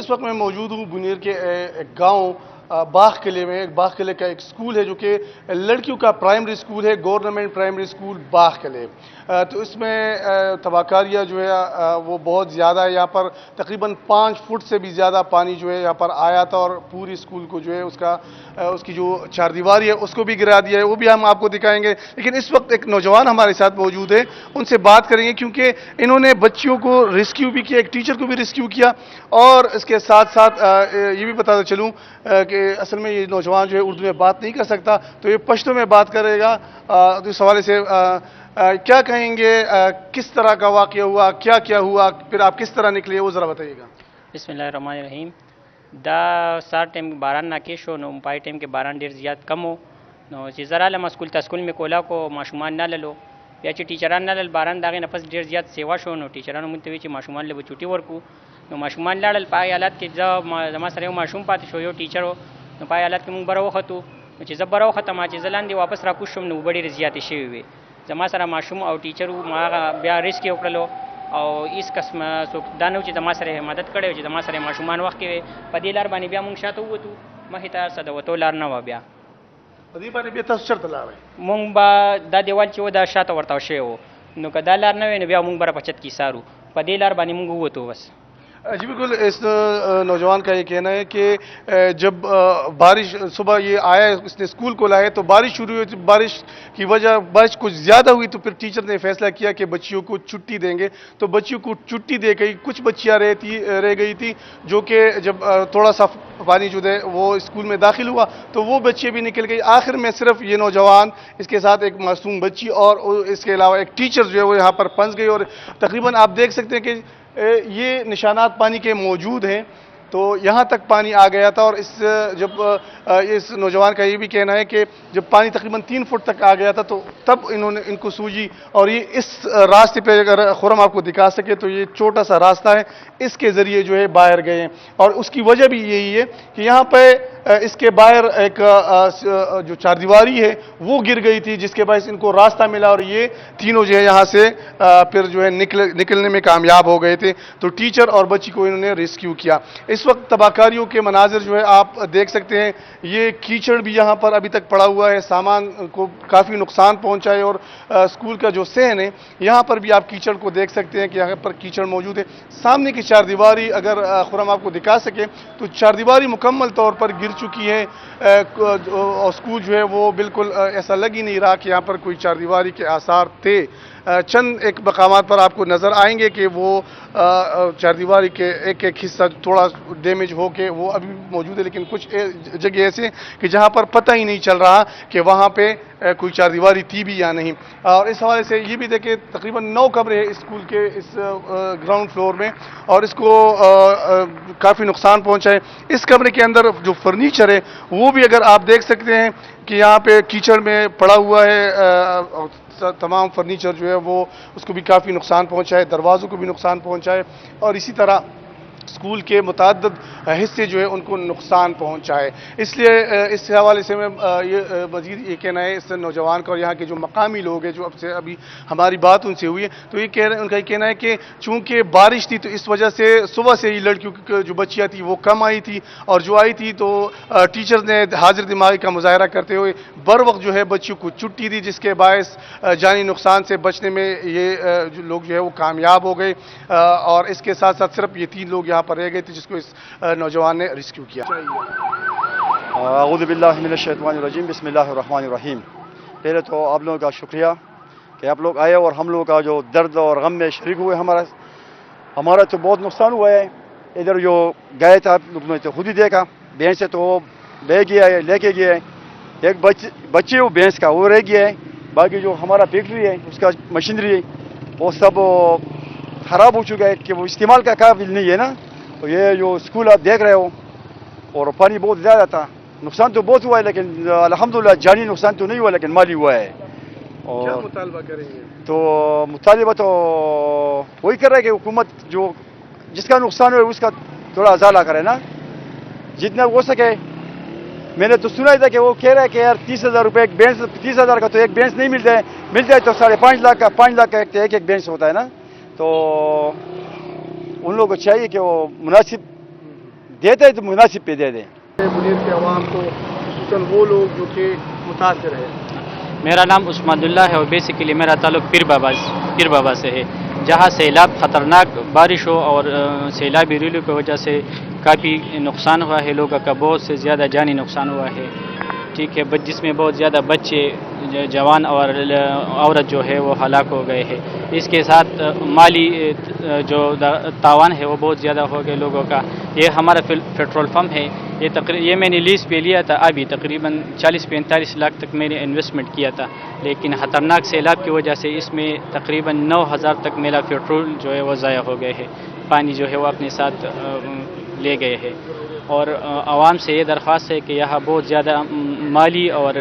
اس وقت میں موجود ہوں بنیر کے ایک گاؤں باغ قلعے میں. باغ قلعے کا ایک اسکول ہے جو کہ لڑکیوں کا پرائمری اسکول ہے, گورنمنٹ پرائمری اسکول باغ قلعے. تو اس میں تباہ کاریاں جو ہے وہ بہت زیادہ ہے. یہاں پر تقریباً 5 فٹ سے بھی زیادہ پانی جو ہے یہاں پر آیا تھا, اور پوری اسکول کو جو ہے اس کی جو چاردیواری ہے اس کو بھی گرا دیا ہے. وہ بھی ہم آپ کو دکھائیں گے. لیکن اس وقت ایک نوجوان ہمارے ساتھ موجود ہے, ان سے بات کریں گے, کیونکہ انہوں نے بچیوں کو ریسکیو بھی کیا, ایک ٹیچر کو بھی ریسکیو کیا, اور اس کے ساتھ ساتھ یہ بھی بتاتا چلوں کہ اصل میں یہ نوجوان جو ہے اردو میں بات نہیں کر سکتا, تو یہ پشتو میں بات کرے گا. تو اس حوالے سے کیا کہیں گے, کس طرح کا واقعہ ہوا, کیا کیا ہوا, پھر آپ کس طرح نکلے, وہ ذرا بتائیے گا. بسم اللہ الرحمن الرحیم. دا سار ٹائم باران ناکیش ہو نو پای ٹائم کې باران ډیر زیات کم ہو نو چې زرا لم اسکول میں کولا کو ماشومان نه للو بیا چې ټیچران نه لل باران داغه نفس ډیر زیات سیوا شو نو ټیچرانو مونږ ته وی چې ماشومان له چوټي ورکو نو ماشومان لاړل پای حالت کې زما سره یو ماشوم پاتې شو, یو ټیچر نو پای حالت کې مونږ برو وختو چې زبرو ختمه چې زلاندې واپس را کوشم نو ډیر زیات شي وي. زما سره ماشوم او ټیچر ما بیا ریسک وکړلو او اس قسم څوک دانو چې زما سره مدد کړو چې زما سره ماشومان وخت کې په دې لار باندې بیا مونږ شاته ووتو مخې ته څه د وتو لار نه و. بیا په دې باندې بیا تاسو چرته لاړئ؟ مونږ به دا دیوال چې و دا شاته ورته شوی و, نو که دا لار نه وي نو بیا مونږ به پچت کې سارو په دې لار باندې مونږ ووتو بس. جی بالکل. اس نوجوان کا یہ کہنا ہے کہ جب بارش صبح یہ آیا, اس نے اسکول کو لایا تو بارش شروع ہوئی, بارش کی وجہ بارش کچھ زیادہ ہوئی تو پھر ٹیچر نے فیصلہ کیا کہ بچیوں کو چھٹی دیں گے, تو بچیوں کو چھٹی دے گئی. کچھ بچیاں رہ گئی تھی جو کہ جب تھوڑا سا پانی جو ہے وہ اسکول میں داخل ہوا تو وہ بچے بھی نکل گئی. آخر میں صرف یہ نوجوان, اس کے ساتھ ایک معصوم بچی اور اس کے علاوہ ایک ٹیچر جو ہے وہ یہاں پر پھنس گئی, اور تقریباً آپ دیکھ سکتے ہیں کہ یہ نشانات پانی کے موجود ہیں. تو یہاں تک پانی آ گیا تھا, اور اس نوجوان کا یہ بھی کہنا ہے کہ جب پانی تقریباً 3 فٹ تک آ گیا تھا تو تب ان کو سوجی, اور یہ اس راستے پہ اگر خرم آپ کو دکھا سکے تو یہ چھوٹا سا راستہ ہے, اس کے ذریعے جو ہے باہر گئے ہیں. اور اس کی وجہ بھی یہی ہے کہ یہاں پہ اس کے باہر ایک جو چاردیواری ہے وہ گر گئی تھی, جس کے باعث ان کو راستہ ملا, اور یہ تینوں جو ہے یہاں سے پھر جو ہے نکلنے میں کامیاب ہو گئے تھے. تو ٹیچر اور بچی کو انہوں نے ریسکیو کیا. اس وقت تباہکاریوں کے مناظر جو ہے آپ دیکھ سکتے ہیں. یہ کیچڑ بھی یہاں پر ابھی تک پڑا ہوا ہے, سامان کو کافی نقصان پہنچا ہے, اور اسکول کا جو صحن ہے یہاں پر بھی آپ کیچڑ کو دیکھ سکتے ہیں کہ یہاں پر کیچڑ موجود ہے. سامنے کی چاردیواری اگر خرم آپ کو دکھا سکے تو چاردیواری مکمل طور پر گر چکی ہے, اور اسکول جو ہے وہ بالکل ایسا لگ ہی نہیں رہا کہ یہاں پر کوئی چاردیواری کے آثار تھے. چند ایک مقامات پر آپ کو نظر آئیں گے کہ وہ چاردیواری کے ایک حصہ تھوڑا ڈیمیج ہو کے وہ ابھی موجود ہے, لیکن کچھ جگہ ایسے کہ جہاں پر پتہ ہی نہیں چل رہا کہ وہاں پہ کوئی چاردیواری تھی بھی یا نہیں. اور اس حوالے سے یہ بھی دیکھیں تقریباً 9 کمرے ہیں اسکول کے اس گراؤنڈ فلور میں, اور اس کو کافی نقصان پہنچا ہے. اس کمرے کے اندر جو فرنیچر ہے وہ بھی اگر آپ دیکھ سکتے ہیں کہ یہاں پہ کیچڑ میں پڑا ہوا ہے, تمام فرنیچر جو ہے وہ اس کو بھی کافی نقصان پہنچا ہے, دروازوں کو بھی نقصان پہنچا ہے, اور اسی طرح اسکول کے متعدد حصے جو ہے ان کو نقصان پہنچا ہے. اس لیے اس حوالے سے میں یہ مزید یہ کہنا ہے اس نوجوان کا, اور یہاں کے جو مقامی لوگ ہیں جو ابھی ہماری بات ان سے ہوئی ہے تو ان کا یہ کہنا ہے کہ چونکہ بارش تھی تو اس وجہ سے صبح سے ہی لڑکیوں کی جو بچیاں تھیں وہ کم آئی تھی, اور جو آئی تھی تو ٹیچر نے حاضر دماغی کا مظاہرہ کرتے ہوئے بر وقت جو ہے بچیوں کو چھٹی دی, جس کے باعث جانی نقصان سے بچنے میں یہ لوگ جو ہے وہ کامیاب ہو گئے. اور اس کے ساتھ ساتھ صرف یہ 3 لوگ یہاں پر رہ گئے تھے جس کو اس نوجوان نے ریسکیو کیا. اعوذ باللہ من الشیطان الرجیم, بسم اللہ الرحمن الرحیم. پہلے تو آپ لوگوں کا شکریہ کہ آپ لوگ آئے اور ہم لوگوں کا جو درد اور غم میں شریک ہوئے. ہمارا تو بہت نقصان ہوا ہے. ادھر جو گئے تھے آپ لوگوں نے تو خود ہی دیکھا, بھینس سے تو لے گیا ہے, لے کے گیا ہے. ایک بچے وہ بھینس کا وہ رہ گیا ہے. باقی جو ہمارا فیکٹری ہے اس کا مشینری ہے وہ سب خراب ہو چکا ہے کہ وہ استعمال کا قابل نہیں ہے نا. تو یہ جو اسکول آپ دیکھ رہے ہو, اور پانی بہت زیادہ تھا, نقصان تو بہت ہوا ہے, لیکن الحمدللہ جانی نقصان تو نہیں ہوا لیکن مالی ہوا ہے. اور کیا مطالبہ کریں گے؟ تو مطالبہ تو وہی کر رہا ہے کہ حکومت جو جس کا نقصان ہوا اس کا تھوڑا ازالہ کرے نا جتنا ہو سکے. میں نے تو سنا ہی تھا کہ وہ کہہ رہا ہے کہ یار 30,000 روپے ایک بینس, 30,000 کا تو ایک بینس نہیں ملتا ہے تو 5.5 لاکھ کا 5 لاکھ کا ایک بینس ہوتا ہے نا. تو ان لوگوں کو چاہیے کہ وہ مناسب دیتے ہیں تو مناسب پہ دے دیں. منیر کے عوام کو خصوصاً وہ لوگ جو کہ متاثر ہیں. میرا نام عثمان اللہ ہے اور بیسیکلی میرا تعلق پیر بابا سے ہے، جہاں سیلاب خطرناک بارش ہو اور سیلابی ریلو کی وجہ سے کافی نقصان ہوا ہے، لوگوں کا بہت سے زیادہ جانی نقصان ہوا ہے. ٹھیک ہے، جس میں بہت زیادہ بچے، جوان اور عورت جو ہے وہ ہلاک ہو گئے ہیں. اس کے ساتھ مالی جو تاوان ہے وہ بہت زیادہ ہو گئے لوگوں کا. یہ ہمارا پیٹرول پمپ ہے، یہ میں نے لیز پہ لیا تھا، ابھی تقریباً 40-45 لاکھ تک میں نے انویسٹمنٹ کیا تھا، لیکن خطرناک سیلاب کی وجہ سے اس میں تقریباً 9,000 تک میرا پیٹرول جو ہے وہ ضائع ہو گئے ہے. پانی جو ہے وہ اپنے ساتھ لے گئے ہیں. اور عوام سے یہ درخواست ہے کہ یہاں بہت زیادہ مالی اور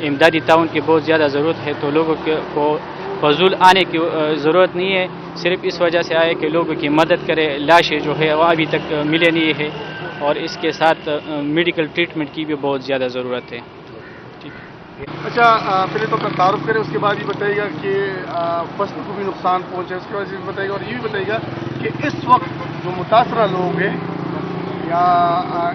امدادی تعاون کی بہت زیادہ ضرورت ہے، تو لوگوں کو فضول آنے کی ضرورت نہیں ہے. صرف اس وجہ سے آئے کہ لوگوں کی مدد کرے. لاشیں جو ہے وہ ابھی تک ملے نہیں ہے، اور اس کے ساتھ میڈیکل ٹریٹمنٹ کی بھی بہت زیادہ ضرورت ہے. اچھا، پہلے تو اپنا تعارف کریں، اس کے بعد یہ بتائیے گا کہ فصل کو بھی نقصان پہنچا ہے، اس کے بعد یہ بتائیے گا، اور یہ بھی بتائیے گا کہ اس وقت جو متاثرہ لوگ ہیں یا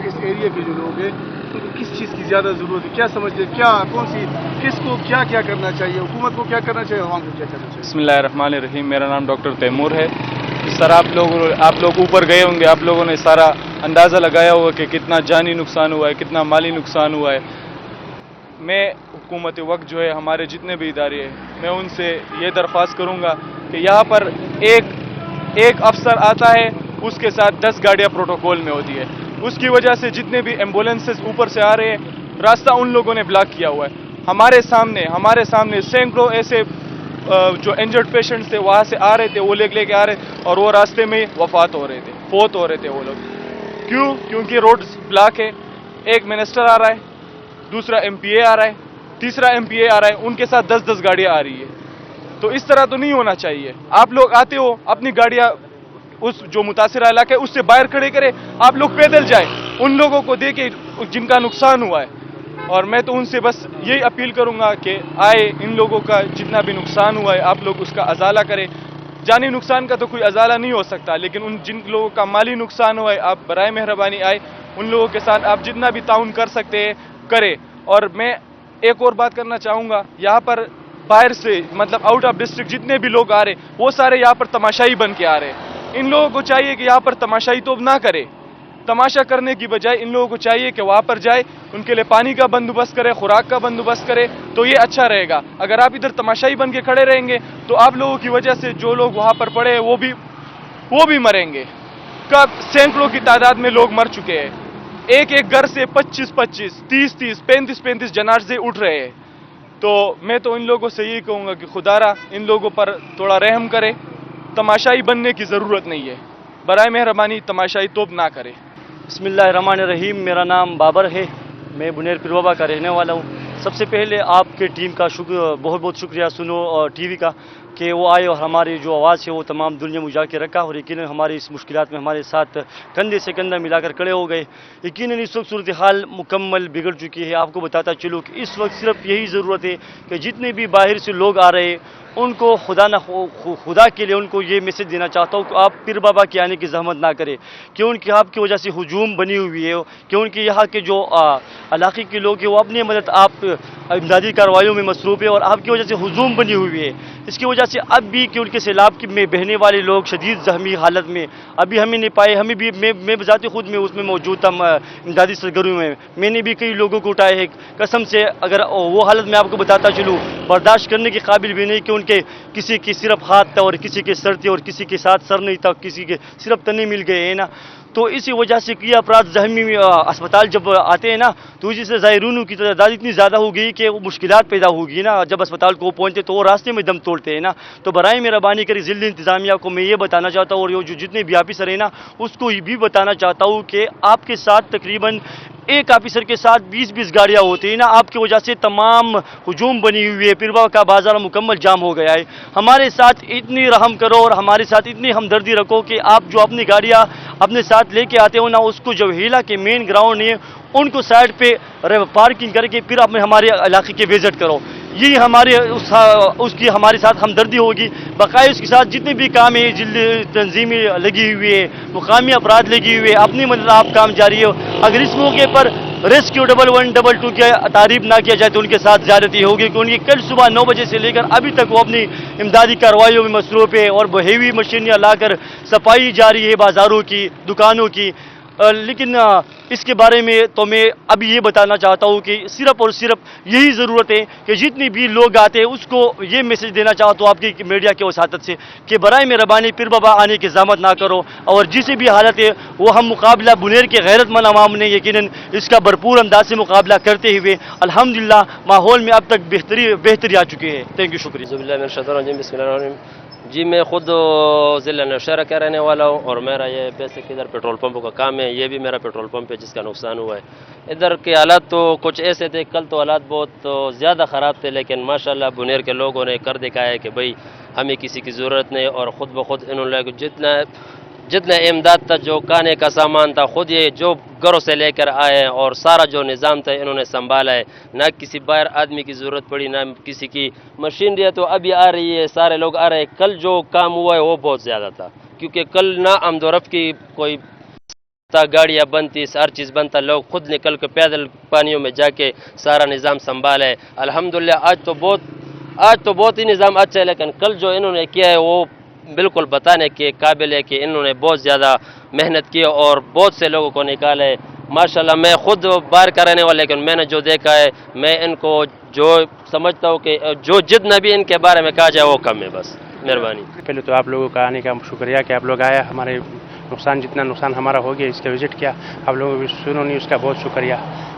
اس ایریا کے جو لوگ ہیں ان کو کس چیز کی زیادہ ضرورت ہے؟ کیا سمجھتے ہیں، کیا کون سی کس کو کیا کیا کرنا چاہیے، حکومت کو کیا کرنا چاہیے، عوام کو کیا کرنا چاہیے؟ بسم اللہ الرحمن الرحیم. میرا نام ڈاکٹر تیمور ہے. سر آپ لوگ اوپر گئے ہوں گے، آپ لوگوں نے سارا اندازہ لگایا ہوگا کہ کتنا جانی نقصان ہوا ہے، کتنا مالی نقصان ہوا ہے. میں حکومت وقت جو ہے، ہمارے جتنے بھی ادارے ہیں، میں ان سے یہ درخواست کروں گا کہ یہاں پر ایک افسر آتا ہے، اس کے ساتھ 10 گاڑیاں پروٹوکول میں ہوتی ہے. اس کی وجہ سے جتنے بھی ایمبولینسز اوپر سے آ رہے ہیں، راستہ ان لوگوں نے بلاک کیا ہوا ہے. ہمارے سامنے سینکڑوں ایسے جو انجرڈ پیشنٹس تھے وہاں سے آ رہے تھے، وہ لے کے آ رہے، اور وہ راستے میں فوت ہو رہے تھے وہ لوگ. کیونکہ روڈز بلاک ہے. ایک منسٹر آ رہا ہے، دوسرا MP آ رہا ہے، تیسرا MP آ رہا ہے، ان کے ساتھ 10 گاڑیاں آ رہی ہے. تو اس طرح تو نہیں ہونا چاہیے. آپ لوگ آتے ہو، اپنی گاڑیاں اس جو متاثرہ علاقہ ہے اس سے باہر کھڑے کرے، آپ لوگ پیدل جائیں، ان لوگوں کو دیکھیں جن کا نقصان ہوا ہے. اور میں تو ان سے بس یہی اپیل کروں گا کہ آئے، ان لوگوں کا جتنا بھی نقصان ہوا ہے آپ لوگ اس کا ازالہ کریں. جانی نقصان کا تو کوئی ازالہ نہیں ہو سکتا، لیکن ان جن لوگوں کا مالی نقصان ہوا ہے، آپ برائے مہربانی آئے، ان لوگوں کے ساتھ آپ جتنا بھی تعاون کر سکتے ہیں کریں. اور میں ایک اور بات کرنا چاہوں گا، یہاں پر باہر سے مطلب آؤٹ آف ڈسٹرکٹ جتنے بھی لوگ آ رہے وہ سارے یہاں پر تماشائی بن کے آ رہے ہیں. ان لوگوں کو چاہیے کہ یہاں پر تماشائی تو نہ کرے. تماشا کرنے کی بجائے ان لوگوں کو چاہیے کہ وہاں پر جائے، ان کے لیے پانی کا بندوبست کرے، خوراک کا بندوبست کرے، تو یہ اچھا رہے گا. اگر آپ ادھر تماشائی بن کے کھڑے رہیں گے تو آپ لوگوں کی وجہ سے جو لوگ وہاں پر پڑے ہیں وہ بھی مریں گے. کب سینکڑوں کی تعداد میں لوگ مر چکے ہیں. ایک گھر سے 25, 30, 35 جنازے اٹھ رہے ہیں. تو میں تو ان لوگوں سے یہی کہوں گا کہ خدا را ان لوگوں پر تھوڑا رحم کرے. تماشائی بننے کی ضرورت نہیں ہے، برائے مہربانی تماشائی توب نہ کرے. بسم اللہ الرحمن الرحیم. میرا نام بابر ہے، میں بنیر پیر بابا کا رہنے والا ہوں. سب سے پہلے آپ کے ٹیم کا بہت شکریہ سنو اور TV کا کہ وہ آئے اور ہماری جو آواز ہے وہ تمام دنیا میں اجاگر کے رکھا، اور یقیناً ہماری اس مشکلات میں ہمارے ساتھ کندھے سے کندھا ملا کر کھڑے ہو گئے. یقیناً اس وقت صورتحال مکمل بگڑ چکی ہے. آپ کو بتاتا چلوں کہ اس وقت صرف یہی ضرورت ہے کہ جتنے بھی باہر سے لوگ آ رہے ہیں ان کو خدا کے لیے ان کو یہ میسج دینا چاہتا ہوں کہ آپ پیر بابا کے آنے کی زحمت نہ کریں، کیونکہ آپ کی وجہ سے ہجوم بنی ہوئی ہے. کیونکہ یہاں کے جو علاقے کے لوگ ہیں وہ اپنی مدد آپ امدادی کارروائیوں میں مصروف ہے، اور آپ کی وجہ سے ہجوم بنی ہوئی ہے. اس کی وجہ سے اب بھی کہ ان کے سیلاب میں بہنے والے لوگ شدید زخمی حالت میں ابھی ہمیں نہیں پائے. ہمیں بھی میں بذات خود میں اس میں موجود تھا امدادی سرگرمیوں میں نے بھی کئی لوگوں کو اٹھائے ہیں. قسم سے اگر وہ حالت میں آپ کو بتاتا چلوں برداشت کرنے کے قابل بھی نہیں کہ ان کے کسی کی صرف ہاتھ تھا اور کسی کے سر تھے اور کسی کے ساتھ سر نہیں تھا، کسی کے صرف تنے مل گئے ہیں نا. تو اسی وجہ سے کیا افراد زخمی اسپتال جب آتے ہیں نا تو اسی سے ظاہرون کی تعداد اتنی زیادہ ہو گئی کہ وہ مشکلات پیدا ہوگی نا. جب اسپتال کو پہنچتے تو وہ راستے میں دم توڑتے ہیں نا. تو برائے مہربانی کری ضلع انتظامیہ کو میں یہ بتانا چاہتا ہوں، اور جو جتنے بھی آفیسر ہیں نا اس کو یہ بھی بتانا چاہتا ہوں کہ آپ کے ساتھ تقریباً ایک آفیسر کے ساتھ 20 گاڑیاں ہوتی ہیں نا. آپ کی وجہ سے تمام ہجوم بنی ہوئی ہے. پیر بابا کا بازار مکمل جام ہو گیا ہے. ہمارے ساتھ اتنی رحم کرو اور ہمارے ساتھ اتنی ہمدردی رکھو کہ آپ جو اپنی گاڑیاں اپنے ساتھ لے کے آتے ہو نا اس کو جو ہیلا کے مین گراؤنڈ ہے ان کو سائڈ پہ پارکنگ کر کے پھر آپ ہمارے علاقے کے وزٹ کرو. یہی ہمارے اس کی ہمارے ساتھ ہمدردی ہوگی. بقایا اس کے ساتھ جتنے بھی کام ہیں تنظیمیں لگی ہوئی ہے, مقامی افراد لگی ہوئے, اپنی مطلب کام جاری ہے. اگر اس موقع پر ریسکیو 1112 کی تعریف نہ کیا جائے تو ان کے ساتھ زیادتی ہوگی, کیونکہ کل صبح 9 بجے سے لے کر ابھی تک وہ اپنی امدادی کارروائیوں میں مصروف ہے اور ہیوی مشینیاں لا کر صفائی جاری ہے بازاروں کی, دکانوں کی. لیکن اس کے بارے میں تو میں ابھی یہ بتانا چاہتا ہوں کہ صرف اور صرف یہی ضرورت ہے کہ جتنی بھی لوگ آتے ہیں اس کو یہ میسج دینا چاہتا ہوں آپ کی میڈیا کے وساطت سے کہ برائے مہربانی پیر بابا آنے کی زحمت نہ کرو, اور جسے بھی حالت ہے وہ ہم مقابلہ بنیر کے غیرت مند عوام نے یقیناً اس کا بھرپور انداز سے مقابلہ کرتے ہوئے الحمدللہ ماحول میں اب تک بہتری آ چکی ہے. تھینک یو, شکریہ. بسم اللہ الرحمن الرحیم. جی میں خود ضلع نوشہرہ کا رہنے والا ہوں, اور میرا یہ بیسک ادھر پیٹرول پمپوں کا کام ہے. یہ بھی میرا پیٹرول پمپ ہے جس کا نقصان ہوا ہے. ادھر کے حالات تو کچھ ایسے تھے, کل تو حالات بہت زیادہ خراب تھے, لیکن ماشاءاللہ بنیر کے لوگوں نے کر دکھایا کہ بھئی ہمیں کسی کی ضرورت نہیں, اور خود بخود انہوں نے جتنا امداد تھا, جو کھانے کا سامان تھا, خود یہ جو گھروں سے لے کر آئے, اور سارا جو نظام تھا انہوں نے سنبھالا ہے. نہ کسی باہر آدمی کی ضرورت پڑی, نہ کسی کی مشینری ہے تو ابھی آ رہی ہے, سارے لوگ آ رہے ہیں. کل جو کام ہوا ہے وہ بہت زیادہ تھا, کیونکہ کل نہ آمد و رفت کی کوئی گاڑیاں بند تھی, ہر چیز بند تھا. لوگ خود نکل کے پیدل پانیوں میں جا کے سارا نظام سنبھالا ہے. الحمدللہ آج تو بہت ہی نظام اچھا ہے, لیکن کل جو انہوں نے کیا ہے وہ بالکل بتانے کے قابل ہے کہ انہوں نے بہت زیادہ محنت کی اور بہت سے لوگوں کو نکالا ہے. ماشاءاللہ میں خود باہر کا رہنے والا, لیکن میں نے جو دیکھا ہے میں ان کو جو سمجھتا ہوں کہ جو جتنا بھی ان کے بارے میں کہا جائے وہ کم ہے. بس مہربانی. پہلے تو آپ لوگوں کا آنے کا شکریہ کہ آپ لوگ آیا, ہمارے جتنا نقصان ہمارا ہو گیا اس کا وزٹ کیا, آپ لوگوں بھی سنو نہیں, اس کا بہت شکریہ.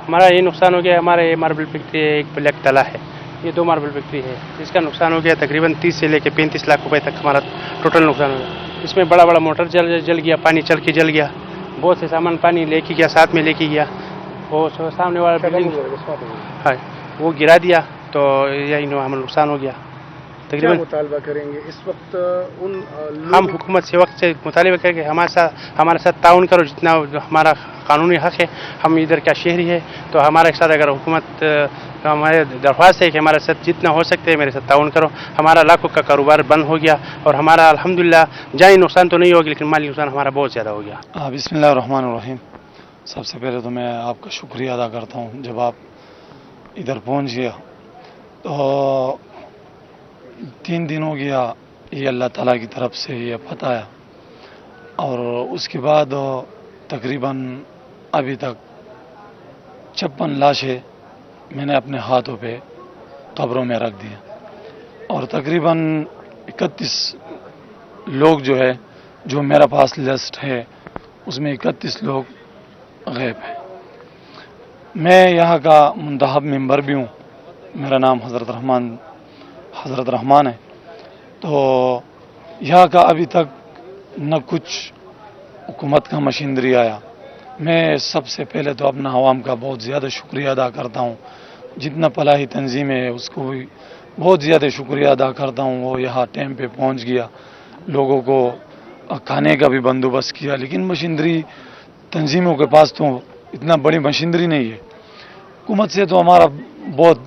ہمارا یہ نقصان ہو گیا, ہمارا یہ ماربل فیکٹری ہے, ایک بلیک تلا ہے, یہ 2 ماربل فیکٹری ہے, اس کا نقصان ہو گیا تقریباً 30 سے لے کے 35 لاکھ روپے تک ہمارا ٹوٹل نقصان ہو گیا. اس میں بڑا موٹر جل گیا, پانی چل کے جل گیا, بہت سے سامان پانی لے کے گیا, ساتھ میں لے کے گیا. وہ سامنے والا بلڈنگ ہے وہ گرا دیا, تو یہی ہم نقصان ہو گیا. تقریباً مطالبہ کریں گے اس وقت ہم حکومت سے وقت سے مطالبہ کریں کہ ہمارے ساتھ تعاون کرو, جتنا ہمارا قانونی حق ہے. ہم ادھر کا شہری ہے, تو ہمارے ساتھ اگر حکومت ہمارے درخواست ہے کہ ہمارے ساتھ جتنا ہو سکتے ہیں میرے ساتھ تعاون کرو. ہمارا لاکھوں کا کاروبار بند ہو گیا, اور ہمارا الحمدللہ جانی نقصان تو نہیں ہوگا, لیکن مالی نقصان ہمارا بہت زیادہ ہو گیا. بسم اللہ الرحمن الرحیم. سب سے پہلے تو میں آپ کا شکریہ ادا کرتا ہوں. جب آپ ادھر پہنچ گیا تو 3 دن ہو گیا, یہ اللہ تعالیٰ کی طرف سے یہ پتہ ہے, اور اس کے بعد تقریباً ابھی تک 56 لاشیں میں نے اپنے ہاتھوں پہ قبروں میں رکھ دیا, اور تقریباً 31 لوگ جو میرا پاس لسٹ ہے اس میں 31 لوگ غیب ہیں. میں یہاں کا منتخب ممبر بھی ہوں, میرا نام حضرت رحمان ہے. تو یہاں کا ابھی تک نہ کچھ حکومت کا مشینری آیا. میں سب سے پہلے تو اپنا عوام کا بہت زیادہ شکریہ ادا کرتا ہوں, جتنا فلاحی تنظیم ہے اس کو بھی بہت زیادہ شکریہ ادا کرتا ہوں. وہ یہاں ٹائم پہ پہنچ گیا, لوگوں کو کھانے کا بھی بندوبست کیا, لیکن مشینری تنظیموں کے پاس تو اتنا بڑی مشینری نہیں ہے. حکومت سے تو ہمارا بہت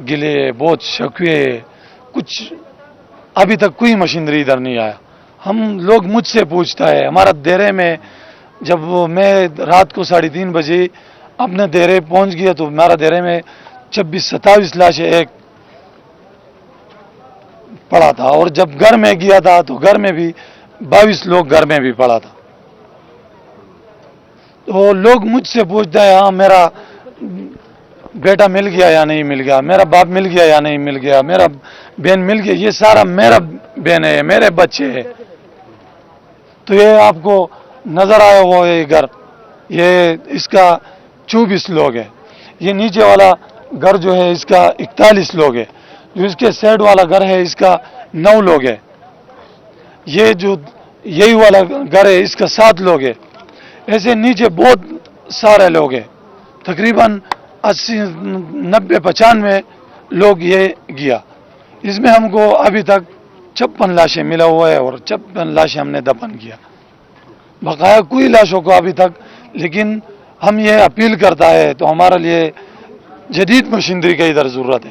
گلے, بہت شکوے, کچھ ابھی تک کوئی مشینری ادھر نہیں آیا. لوگ مجھ سے پوچھتا ہے, ہمارا دیرے میں جب میں رات کو 3:30 بجے اپنے دیرے پہنچ گیا تو ہمارا دیرے میں 26-27 لاشیں ایک پڑا تھا, اور جب گھر میں گیا تھا تو گھر میں بھی 22 لوگ گھر میں بھی پڑا تھا. تو لوگ مجھ سے پوچھتا ہے, ہاں میرا بیٹا مل گیا یا نہیں مل گیا, میرا باپ مل گیا یا نہیں مل گیا, میرا بہن مل گیا. یہ سارا میرا بہن ہے, میرے بچے ہیں. تو یہ آپ کو نظر آیا ہوا یہ گھر, یہ اس کا 24 لوگ ہے. یہ نیچے والا گھر جو ہے اس کا 41 لوگ ہے. جو اس کے سائڈ والا گھر ہے اس کا 9 لوگ ہے. یہ جو یہی والا گھر ہے اس کا 7 لوگ ہے. ایسے نیچے بہت سارے لوگ ہیں, تقریباً 80-90-95 لوگ یہ گیا. اس میں ہم کو ابھی تک 56 لاشیں ملا ہوا ہے, اور 56 لاشیں ہم نے دفن کیا. بقایا کوئی لاشوں کو ابھی تک, لیکن ہم یہ اپیل کرتا ہے تو ہمارے لیے جدید مشینری کا ادھر ضرورت ہے.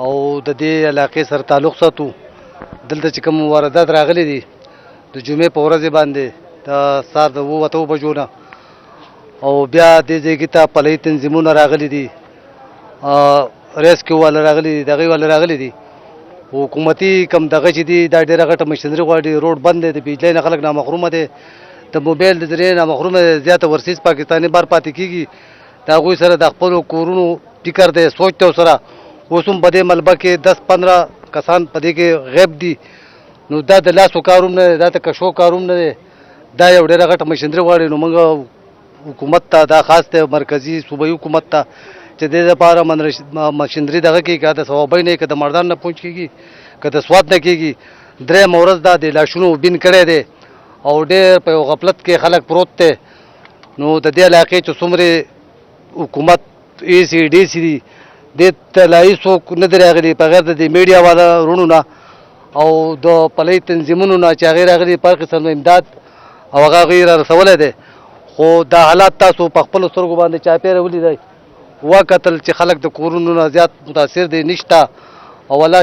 او د دې علاقې سره تعلق ساتو. دلته چې کوم واردات راغلي دي د جمعې په ورځ باندې د سهار د 9 بجو نه، او بیا دې ځای ته پلي تنظیمونه راغلي دي، ریسکیو والا راغلي دي، دغې والا راغلي دي. حکومتي کم دغه چې دي دا ډېره غټه مشینري غواړي. روډ بند دی، د بجلی نه خلک نامحرومه دي، د موبایل د ذریعې نامحرومه دي. زیاته ورسیز پاکستاني بار پاتې کېږي. د هغوی سره د خپلو کورونو فکر دی، سوچ دی ورسره. اوس هم په دې ملبه کې 10-15 کسان په دې کې غیب دي. نو دا د لاسو کاروم نه دی، دا د کشو کاروم نه دی، دا یو ډېره غټه مشینري غواړي. نو موږ حکومت ته دا خاص دی، مرکزي صوبایي حکومت ته، چې دې لپاره مشینري دغه کې که د ثوابۍ نه که د مردان نه پونچ کېږي که د سوات نه کېږي. درېیمه ورځ دا د لاشونو بین کړی دی او ډېر په یو غفلت کې خلک پروت دی. نو د دې علاقې چې څومره حکومت ای سی ډي سی دي، دې ته لا هېڅوک نه دی راغلي بغیر د دې میډیا والا وروڼو نه او د پلي تنظیمونو نه چې هغې راغلي په هر قسم امداد او هغه هغوی را رسولی دی. خو دا حالات تاسو په خپلو سترګو باندې چاپېره ولیدئ، وکتل چې خلک د کورونو نه زیات متاثر دي، نشته او الله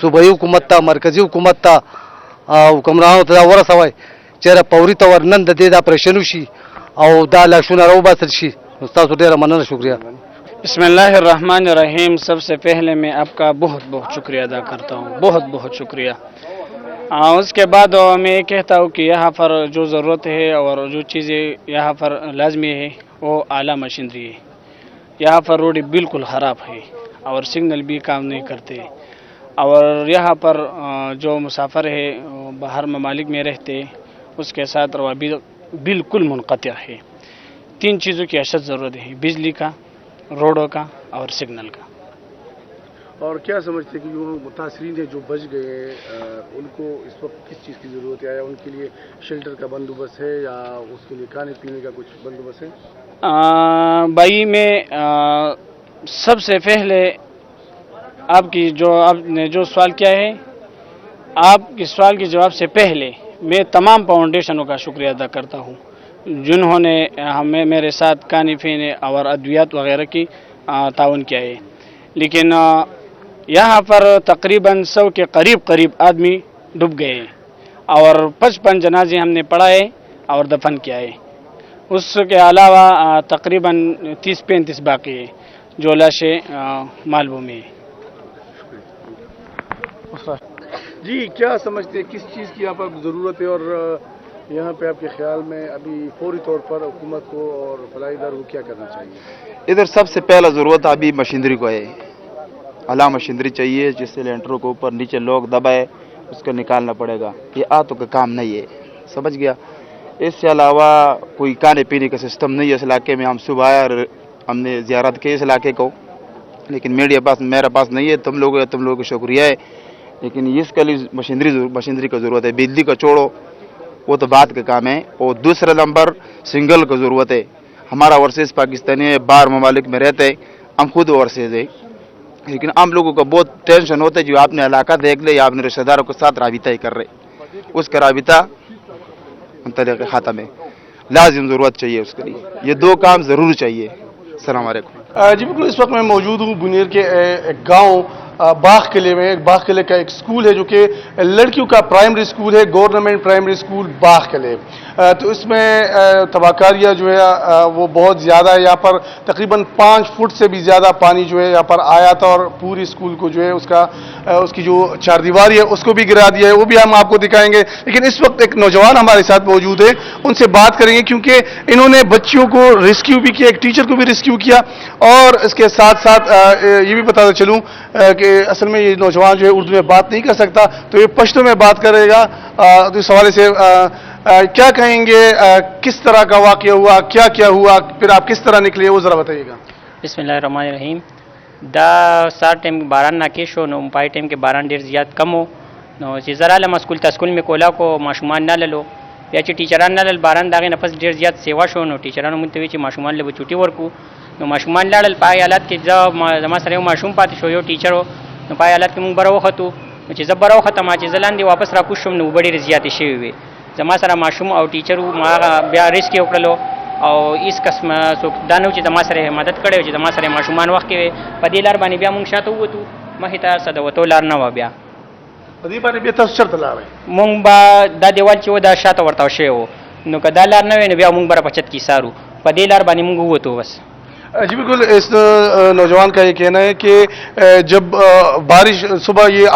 صوبایي حکومت ته، مرکزي حکومت ته، حکمرانانو ته دا ورسوئ چې فوري طور نن د دې د اپریشن وشي او دا لاشونه راوباسل شي. نو تاسو ډېره مننه، شکریہ. بسم اللہ الرحمن الرحیم. سب سے پہلے میں آپ کا بہت بہت شکریہ ادا کرتا ہوں، بہت بہت شکریہ. اس کے بعد میں یہ کہتا ہوں کہ یہاں پر جو ضرورت ہے اور جو چیزیں یہاں پر لازمی ہے وہ اعلیٰ مشینری ہے. یہاں پر روڈ بالکل خراب ہے اور سگنل بھی کام نہیں کرتے، اور یہاں پر جو مسافر ہے باہر ممالک میں رہتے اس کے ساتھ روابط بالکل منقطع ہے. 3 چیزوں کی اشد ضرورت ہے، بجلی کا، روڈوں کا اور سگنل کا. اور کیا سمجھتے ہیں کہ جو متاثرین ہیں جو بچ گئے ان کو اس وقت کس چیز کی ضرورت ہے؟ یا ان کے لیے شیلٹر کا بندوبست ہے یا اس کے لیے کھانے پینے کا کچھ بندوبست ہے؟ بھائی میں سب سے پہلے آپ نے جو سوال کیا ہے، آپ کے سوال کے جواب سے پہلے میں تمام فاؤنڈیشنوں کا شکریہ ادا کرتا ہوں جنہوں نے ہمیں میرے ساتھ کھانے پینے اور ادویات وغیرہ کی تعاون کیا ہے. لیکن یہاں پر تقریباً 100 کے قریب آدمی ڈوب گئے اور 55 جنازے ہم نے پڑھائے اور دفن کیا ہے. اس کے علاوہ تقریباً 30-35 باقی ہے جو لاشیں معلوم ہے. جی کیا سمجھتے ہیں کس چیز کی آپ کو ضرورت ہے، اور یہاں پہ آپ کے خیال میں ابھی فوری طور پر حکومت کو اور فلاحی اداروں کو کیا کرنا چاہیے؟ ادھر سب سے پہلا ضرورت ابھی مشینری کو ہے، اعلیٰ مشینری چاہیے جس سے لینٹروں کو اوپر نیچے لوگ دبائے اس کو نکالنا پڑے گا. یہ آتوں کا کام نہیں ہے، سمجھ گیا. اس سے علاوہ کوئی کھانے پینے کا سسٹم نہیں ہے اس علاقے میں. ہم صبح آیا اور ہم نے زیارت کی اس علاقے کو، لیکن میرے پاس نہیں ہے. تم لوگوں کو شکریہ ہے، لیکن اس کے لیے مشینری کا ضرورت ہے. بجلی کا چھوڑو وہ تو بات کا کام ہے. اور دوسرا نمبر سنگل کا ضرورت ہے. ہمارا ورسز پاکستانی ہے، باہر ممالک میں رہتے، ہم خود ورسز ہے، لیکن ہم لوگوں کا بہت ٹینشن ہوتا ہے جو آپ نے علاقہ دیکھ لے یا اپنے رشتہ داروں کے ساتھ رابطہ ہی کر رہے، اس کا رابطہ طریقے خاتہ میں لازم ضرورت چاہیے. اس کے لیے یہ دو کام ضرور چاہیے. السلام علیکم. جی بالکل، اس وقت میں موجود ہوں بنیر کے ایک گاؤں باغ قلعے میں. باغ قلعے کا ایک سکول ہے جو کہ لڑکیوں کا پرائمری سکول ہے، گورنمنٹ پرائمری سکول باغ قلعے. تو اس میں تباہ جو ہے وہ بہت زیادہ ہے. یہاں پر تقریباً 5 فٹ سے بھی زیادہ پانی جو ہے یہاں پر آیا تھا اور پوری سکول کو جو ہے اس کی جو چار دیواری ہے اس کو بھی گرا دیا ہے. وہ بھی ہم آپ کو دکھائیں گے. لیکن اس وقت ایک نوجوان ہمارے ساتھ موجود ہے، ان سے بات کریں گے کیونکہ انہوں نے بچیوں کو ریسکیو بھی کیا، ایک ٹیچر کو بھی ریسکیو کیا. اور اس کے ساتھ ساتھ یہ بھی بتاتا چلوں کہ اصل میں یہ نوجوان جو ہے اردو میں بات نہیں کر سکتا، تو یہ پشتو میں بات کرے گا. تو اس حوالے سے کیا کہیں گے، کس طرح کا واقعہ ہوا، کیا ہوا، پھر آپ کس طرح نکلے، وہ ذرا بتائیے گا. بسم اللہ الرحمن الرحیم. دا سار ٹائم باران ناکیش ہو نو پای ٹائم کے باران ډیر زیات کم ہو نو چې زرا لم اسکول میں کولا کو ماشومان نه للو بیا چې ټیچران نه لل باران داغه نفس ډیر زیات سیوا شو نو ټیچرانو مونږ ته وی چې ماشومان له چوټي ورکو نو ماشومان لاړل. پای حالت کې زما سره یو ماشوم پاتې شو، یو ټیچر نو پای حالت کې مونږ بره وختو چې زه بره وختم چې زلاندې واپس را کوشم نو ډېرې زیاتې شوې وي. زما سره ماشوم او ټیچر ما بیا ریسکیو کړلو او هیڅ قسمه څوک دا نه و چې زما سره مدد کړی و چې زما سره ماشومان وخت کې په دې لار باندې بیا مونږ شاته ووتو، مخې ته څه د وتو لار نه وه. بیا په دې باندې بیا تاسو چېرته لاړئ؟ مونږ به دا دیوال چې و دا شاته ورتاو شوی و، نو که دا لار نه وی نو بیا مونږ به په چت کې سارو، په دې لار باندې مونږ ووتو بس. جی بالکل، اس نوجوان کا یہ کہنا ہے کہ جب بارش صبح یہ